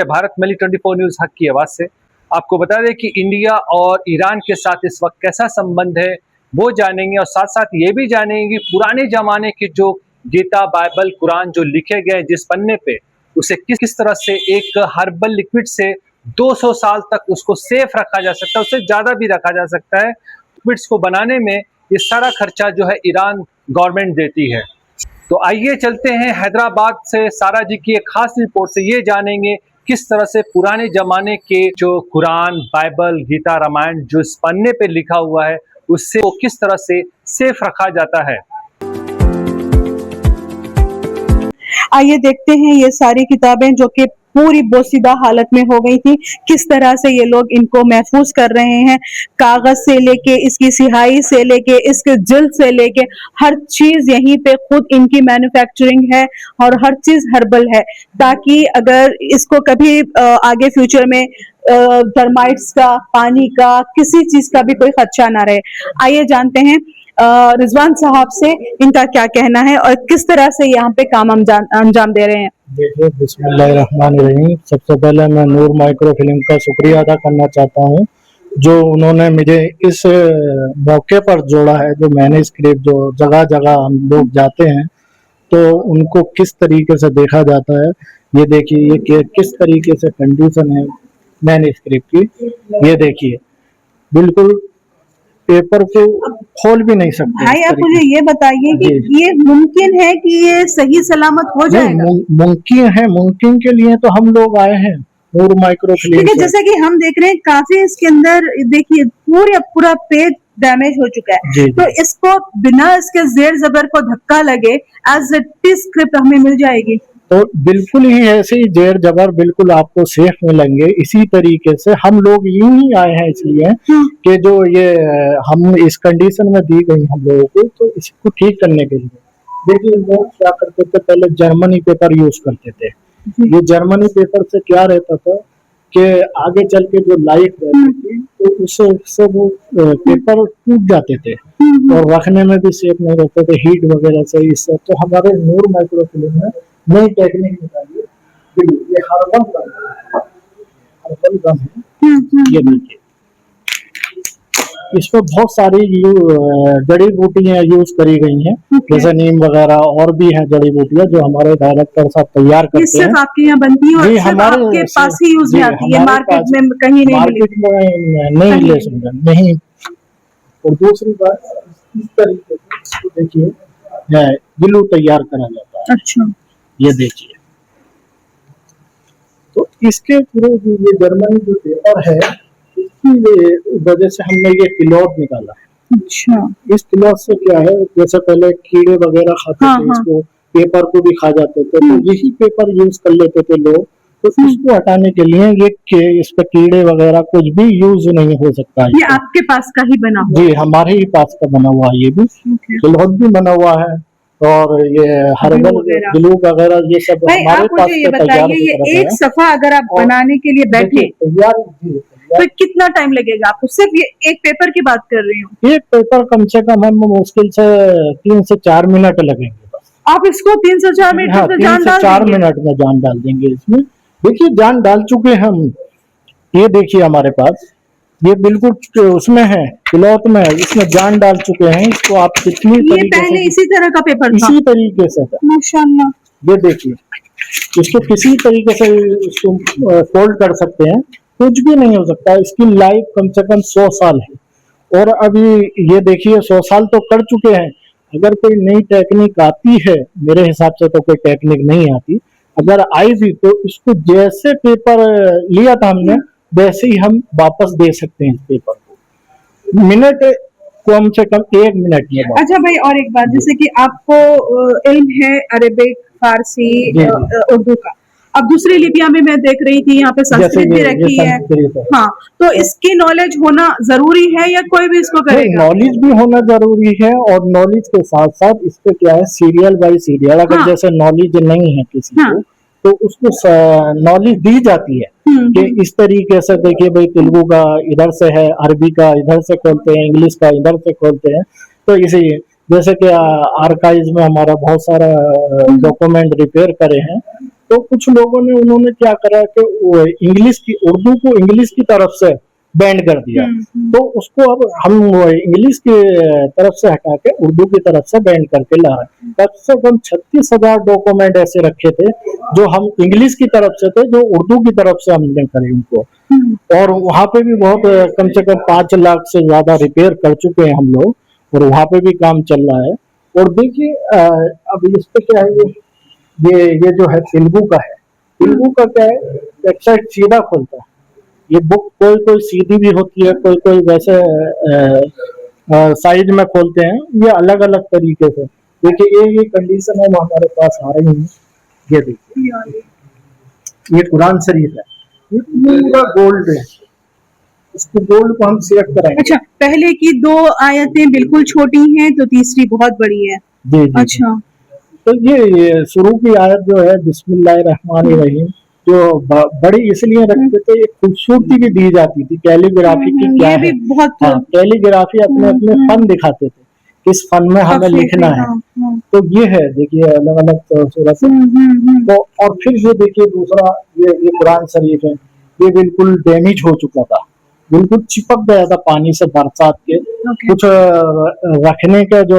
भारत मिली 24 news हक की आवाज से आपको बता दें कि इंडिया और ईरान के साथ इस वक्त कैसा संबंध है वो जानेंगे, और साथ साथ ये भी जानेंगे कि पुराने जमाने के जो गीता, बाइबल, कुरान जो लिखे गए जिस पन्ने पे, उसे किस किस तरह से एक हर्बल लिक्विड से 200 साल तक उसको सेफ रखा जा सकता है, उससे ज्यादा भी रखा जा सकता है। लिक्विड्स को बनाने में ये सारा खर्चा जो है ईरान गवर्नमेंट देती है। तो आइए चलते हैं हैदराबाद से सारा जी की एक खास रिपोर्ट से ये जानेंगे किस तरह से पुराने जमाने के जो कुरान, बाइबल, गीता, रामायण जो इस पन्ने पे लिखा हुआ है उससे वो किस तरह से सेफ रखा जाता है। आइए देखते हैं ये सारी किताबें जो कि पूरी बोसीदा हालत में हो गई थी, किस तरह से ये लोग इनको महफूज कर रहे हैं। कागज से लेके इसकी सिहाई से लेके इसके जिल्द से लेके हर चीज यहीं पे खुद इनकी मैन्युफैक्चरिंग है और हर चीज हर्बल है, ताकि अगर इसको कभी आगे फ्यूचर में टर्माइट्स का, पानी का, किसी चीज का भी कोई खदशा ना रहे। आइए जानते हैं रिजवान साहब से इनका क्या कहना है और किस तरह से यहाँ पे काम अंजाम दे रहे हैं। देखिए, बिस्मिल्लाहिर्रहमानिर्रहीम। सबसे पहले मैं नूर माइक्रो फिल्म का शुक्रिया अदा करना चाहता हूँ जो उन्होंने मुझे इस मौके पर जोड़ा है। जो मैंने स्क्रिप्ट जो जगह जगह हम लोग जाते हैं तो उनको किस तरीके से देखा जाता है, ये देखिए ये किस तरीके से कंडीशन है मैंने स्क्रिप्ट की। ये देखिए बिल्कुल पेपर को खोल भी नहीं सकते। भाई आप मुझे ये बताइए कि ये मुमकिन है कि ये सही सलामत हो जाएगा? मुमकिन है, मुमकिन के लिए तो हम लोग आए हैं नूर माइक्रो फिल्म। ठीक है, जैसे कि हम देख रहे हैं काफी इसके अंदर देखिए पूरा पेज डैमेज हो चुका है, तो इसको बिना इसके जेर जबर को धक्का लगे एज इट इज स्क्रिप्ट हमें मिल जाएगी? तो बिल्कुल ही ऐसे ही जेर जबर बिल्कुल आपको सेफ मिलेंगे। इसी तरीके से हम लोग यूं ही आए हैं इसलिए कि जो ये हम इस कंडीशन में दी गई हम लोगों को, तो इसको ठीक करने के लिए देखिए लोग क्या करते थे, पहले जर्मनी पेपर यूज करते थे। ये जर्मनी पेपर से क्या रहता था कि आगे चल के जो लाइफ रहती थी तो उससे वो पेपर टूट जाते थे और रखने में भी सेफ नहीं रहते थे, हीट वगैरह से। इससे तो हमारे नूर माइक्रो फिल्म में नई टेक्निक निकाली, ये हर्बल गम है। ये देखिए इसमें बहुत सारी जड़ी बूटियां यूज करी गई हैं, जैसे नीम वगैरह और भी हैं जड़ी बूटियां जो हमारे डायरेक्टर साहब तैयार करते हैं। सिर्फ आपके यहाँ बनती है और सिर्फ हमारे आपके पास ही यूज में आती है, मार्केट में कहीं नहीं, मार्केट में नहीं ले सकते नहीं। और दूसरी बात, इस तरीके से देखिए ग्लू तैयार करा जाता है। अच्छा, ये देखिए, तो इसके थ्रू ये जर्मनी जो पेपर है इसकी वजह से हमने ये किलौट निकाला। अच्छा, इस किलौट से क्या है, जैसे पहले कीड़े वगैरह खाते थे इसको, पेपर को भी खा जाते थे, तो यही पेपर यूज कर लेते थे लोग। तो इसको हटाने के लिए ये इस पर कीड़े वगैरह कुछ भी यूज नहीं हो सकता है। ये आपके पास का ही बना हुआ? जी, हमारे ही पास का बना हुआ है। ये भी किलौट भी बना हुआ है और ये हर्बल ग्लू वगैरह ये सब हमारे पास ये बताइए, ये एक सफा अगर आप बनाने के लिए बैठे तैयार तो कितना टाइम लगेगा आपको? सिर्फ ये एक पेपर की बात कर रही हूँ। एक पेपर कम से कम हम मुश्किल से 3 से 4 मिनट लगेंगे बस। आप इसको 3 से 4 मिनट में जान डाल 4 मिनट में जान डाल देंगे इसमें। देखिए जान डाल चुके हम, ये देखिए हमारे पास ये बिल्कुल उसमें है, किलौत में है, इसमें जान डाल चुके हैं। इसको आप कितनी ये पहले इसी तरह का पेपर था? इसी तरीके से माशाल्लाह। ये देखिए इसको किसी तरीके से इसको फोल्ड कर सकते हैं, कुछ भी नहीं हो सकता। इसकी लाइफ कम से कम 100 साल है और अभी ये देखिए 100 साल तो कर चुके हैं। अगर कोई नई टेक्निक आती है, मेरे हिसाब से तो कोई टेक्निक नहीं आती, अगर आई भी तो इसको जैसे पेपर लिया था हमने वैसे ही हम वापस दे सकते हैं इस पेपर को, मिनट कम से कम 1 मिनट में। अच्छा भाई, और एक बात, जैसे कि आपको इल्म है अरबिक, फारसी, उर्दू का, अब दूसरी लिपियां में मैं देख रही थी यहाँ पे संस्कृत भी रखी है। हाँ, तो इसकी नॉलेज होना जरूरी है या कोई भी इसको करेगा? नॉलेज भी होना जरूरी है और नॉलेज के साथ साथ इस पे क्या है, सीरियल बाय सीरियल अगर जैसे नॉलेज नहीं है किसी को तो उसको नॉलेज दी जाती है कि इस तरीके से देखिए भाई तेलुगु का इधर से है, अरबी का इधर से खोलते हैं, इंग्लिश का इधर से खोलते हैं, तो इसे जैसे कि आर्काइव में हमारा बहुत सारा डॉक्यूमेंट रिपेयर करे हैं, तो कुछ लोगों ने उन्होंने क्या करा कि वो इंग्लिश की उर्दू को इंग्लिश की तरफ से बैंड कर दिया, तो उसको अब हम इंग्लिश की तरफ से हटा के उर्दू की तरफ से बैंड करके ला रहे हैं। कम से कम 36,000 डॉक्यूमेंट ऐसे रखे थे जो हम इंग्लिश की तरफ से थे, जो उर्दू की तरफ से हमने करे उनको, और वहाँ पे भी बहुत कम से कम 5 लाख से ज्यादा रिपेयर कर चुके हैं हम लोग, और वहाँ पे भी काम चल रहा है। और देखिए अब इस पे क्या है, ये जो है तेलुगु का है, तेलुगु का क्या है, वेबसाइट सीधा खोलता है, ये बुक कोई सीधी भी होती है, कोई वैसे साइज में खोलते हैं, ये अलग अलग तरीके से। देखिए ये कंडीशन है वो हमारे पास आ रही है, ये देखिए ये कुरान शरीफ है, ये पूरा गोल्ड है, इसको गोल्ड को हम सिलेक्ट कराएंगे। अच्छा, पहले की 2 आयतें बिल्कुल छोटी हैं तो तीसरी बहुत बड़ी है। जी जी। अच्छा, तो ये शुरू की आयत जो है बिस्मिल्लाहिर्रहमानिर्रहीम, जो बड़ी इसलिए रखते थे, एक खूबसूरती भी दी जाती थी, कैलीग्राफी की क्या ये है, भी बहुत कैलीग्राफी अपने अपने फन दिखाते थे, किस फन में हमें लिखना है। तो ये है देखिए अलग अलग सूरत। तो और फिर ये देखिए दूसरा, ये कुरान शरीफ है, ये बिल्कुल डैमेज हो चुका था, बिल्कुल चिपक गया था पानी से बरसात के। कुछ रखने का जो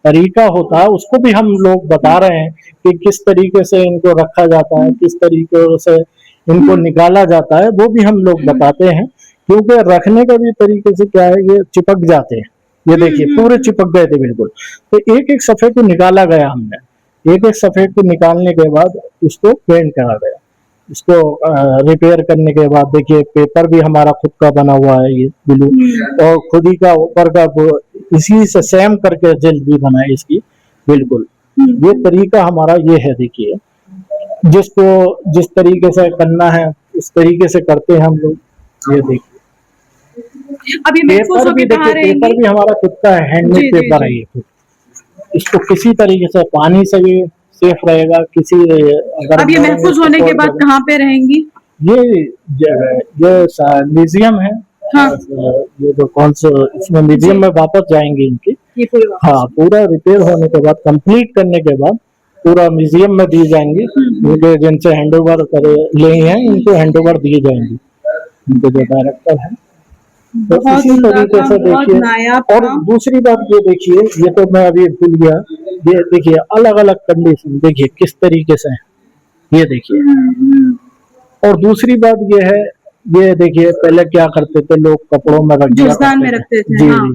तरीका होता है उसको भी हम लोग बता रहे हैं कि किस तरीके से इनको रखा जाता है, किस तरीके से इनको निकाला जाता है, वो भी हम लोग बताते हैं, क्योंकि रखने का भी तरीके से क्या है, ये चिपक जाते हैं, ये देखिए पूरे चिपक गए थे बिल्कुल। तो एक एक सफ़े को निकाला गया हमने, एक एक सफ़े को निकालने के बाद इसको पेंट करा गया, इसको रिपेयर करने के बाद देखिए पेपर भी हमारा खुद का बना हुआ है, ये ब्लू, और खुद ही का ऊपर का इसी से सेम करके जल्द भी बना है इसकी, बिल्कुल ये तरीका हमारा ये है। देखिए जिसको जिस तरीके से करना है उस तरीके से करते हैं हम लोग। ये देखिए अभी पेपर भी देखिए, पेपर भी हमारा खुद का हैंडमेड पेपर है ये, इसको किसी तरीके से पानी से भी सेफ रहेगा, किसी अगर अब ये महफूज होने के बाद कहाँ पे रहेंगी? ये म्यूजियम है। हाँ। ये जो कौन सा इसमें म्यूजियम में वापस जाएंगे इनकी, हाँ पूरा रिपेयर होने के बाद, कंप्लीट करने के बाद पूरा म्यूजियम में दी जाएंगी, क्योंकि जिनसे हैंड ओवर करे ले हैं इनको हैंड ओवर दिए जाएंगे, इनके जो डायरेक्टर है। तो इसी तरीके से देखिए, और दूसरी बात ये देखिए, ये तो मैं अभी भूल गया, ये देखिए अलग अलग कंडीशन देखिए किस तरीके से है, ये देखिए। और दूसरी बात ये है, ये देखिए पहले क्या करते थे लोग, कपड़ों में रख दिया करते थे, जी जी,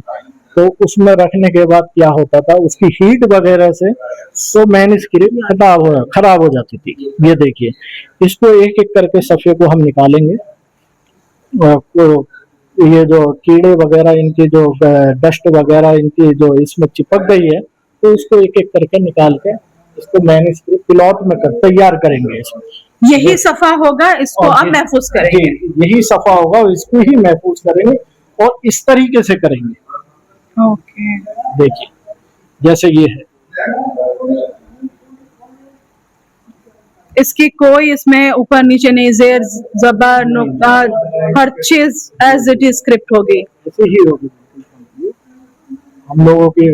तो उसमें रखने के बाद क्या होता था, उसकी हीट वगैरह से सब मैन्युस्क्रिप्ट खराब हो जाती थी। ये देखिए इसको एक एक करके सफ़े को हम निकालेंगे, ये जो कीड़े वगैरह इनकी जो डस्ट वगैरह इनकी जो इसमें चिपक गई है, तो इसको एक एक करके निकाल के इसको मैन्युस्क्रिप्ट प्लॉट में तैयार करेंगे। इसमें यही सफा होगा, इसको आप महफूज करेंगे। यही सफा होगा, इसको ही महफूज करेंगे और इस तरीके से करेंगे। ओके, देखिए जैसे ये है, इसकी कोई इसमें ऊपर नीचे नहीं, जेर जबर नुक्ता हर चीज एज इट इज स्क्रिप्ट होगी, ऐसे ही होगी। हम लोगों की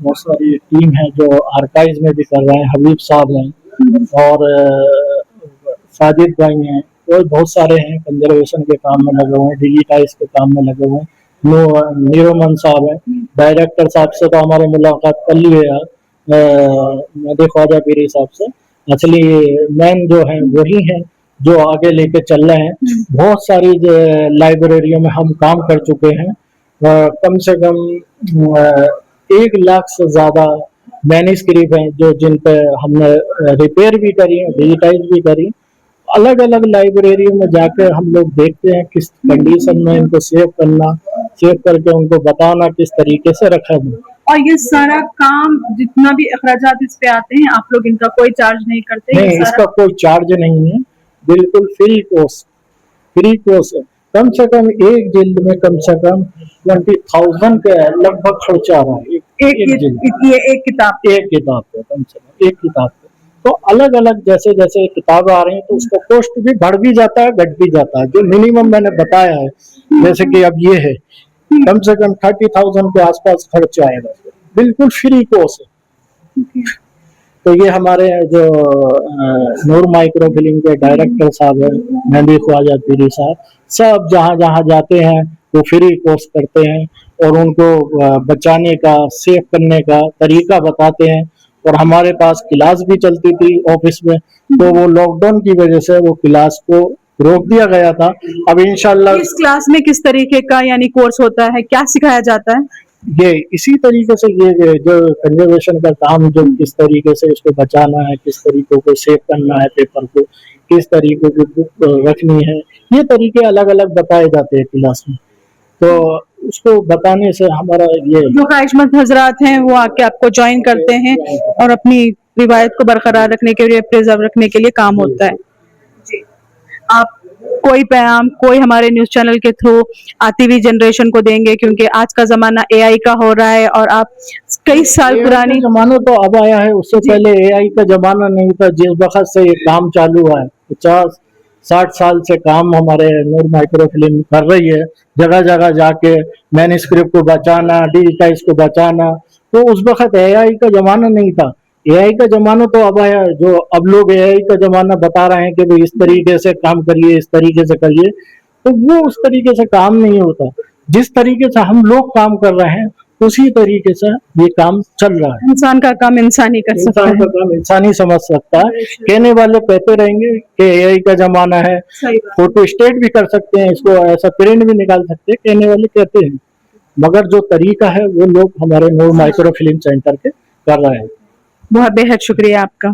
बहुत सारी टीम है जो आर्काइव में भी कर रहे हैं, हबीब साहब हैं और साजिद भाई हैं, और बहुत सारे हैं कंजर्वेशन के काम में लगे हुए हैं, डिजिटाइज के काम में लगे हुए हैं। नीरोमन साहब हैं, डायरेक्टर साहब से तो हमारी मुलाकात कर ली है यार, मेहदी ख्वाजा पीरी साहब से। असली मैन जो है वही हैं जो आगे लेके चल रहे हैं। बहुत सारी लाइब्रेरियों में हम काम कर चुके हैं, कम से कम 1 लाख से ज्यादा मैन्युस्क्रिप्ट हैं जो जिन पे हमने रिपेयर भी करी है, डिजिटाइज भी करी। अलग अलग लाइब्रेरियों में जाकर हम लोग देखते हैं किस कंडीशन में इनको सेव करना, सेव करके उनको बताना किस तरीके से रखा जाए। और ये सारा काम जितना भी अखराजात इस पे आते हैं, आप लोग इनका कोई चार्ज नहीं करते? नहीं, इसका कोई चार्ज नहीं है, बिल्कुल फ्री कोर्स है। कम से कम एक जिल्द में कम से कम 20,000 के लगभग खर्चा आ रहा है एक किताब पे, कम से कम एक किताब पे। तो अलग अलग जैसे जैसे किताब आ रही हैं तो उसका कॉस्ट भी बढ़ भी जाता है, घट भी जाता है। जो मिनिमम मैंने बताया है, जैसे कि अब ये है, कम से कम 30,000 के आसपास खर्च आएगा बिल्कुल फ्री कोर्स है। तो ये हमारे जो नूर माइक्रो फिल्म के डायरेक्टर साहब हैं, मेहंदी ख्वाजा पीरी साहब, सब जहाँ जहाँ जाते हैं वो फ्री कोर्स करते हैं और उनको बचाने का, सेव करने का तरीका बताते हैं। और हमारे पास क्लास भी चलती थी ऑफिस में, तो वो लॉकडाउन की वजह से वो क्लास को रोक दिया गया था। अब इंशाल्लाह इस क्लास में किस तरीके का यानी कोर्स होता है, क्या सिखाया जाता है? ये इसी तरीके से ये जो कंजर्वेशन का काम, जो किस तरीके से इसको बचाना है, किस तरीके को सेव करना है पेपर को, किस तरीके की बुक रखनी है, ये तरीके अलग अलग बताए जाते हैं क्लास में। तो उसको बताने से हमारा ये जो ख्वाहिशमंद हजरात हैं वो आके आपको ज्वाइन करते हैं और अपनी रिवायत को बरकरार रखने के लिए, प्रिजर्व रखने के लिए काम होता है। जी, आप कोई पैगाम, कोई हमारे न्यूज चैनल के थ्रू आती हुई जनरेशन को देंगे, क्योंकि आज का जमाना एआई का हो रहा है और आप कई साल पुरानी जमाना तो अब आया है, उससे पहले एआई का जमाना नहीं था। जिस वक्त से ये काम चालू हुआ है, 50-60 साल से काम हमारे नूर माइक्रो फिल्म कर रही है। जगह जगह जाके मैन्युस्क्रिप्ट को बचाना, डिजिटाइज को बचाना, तो उस वक्त एआई का जमाना नहीं था। एआई का जमाना तो अब आया, जो अब लोग एआई का जमाना बता रहे हैं कि भाई इस तरीके से काम करिए, इस तरीके से करिए, तो वो उस तरीके से काम नहीं होता। जिस तरीके से हम लोग काम कर रहे हैं उसी तरीके से ये काम चल रहा है। इंसान का काम इंसान ही कर सकता इंसान का है। काम इंसान ही समझ सकता है। कहने वाले कहते रहेंगे कि एआई का जमाना है, सही बात। फोटो स्टेट भी कर सकते हैं, इसको ऐसा प्रिंट भी निकाल सकते हैं, कहने वाले कहते हैं, मगर जो तरीका है वो लोग हमारे नूर माइक्रो फिल्म सेंटर के कर रहे हैं। बहुत बेहद शुक्रिया आपका।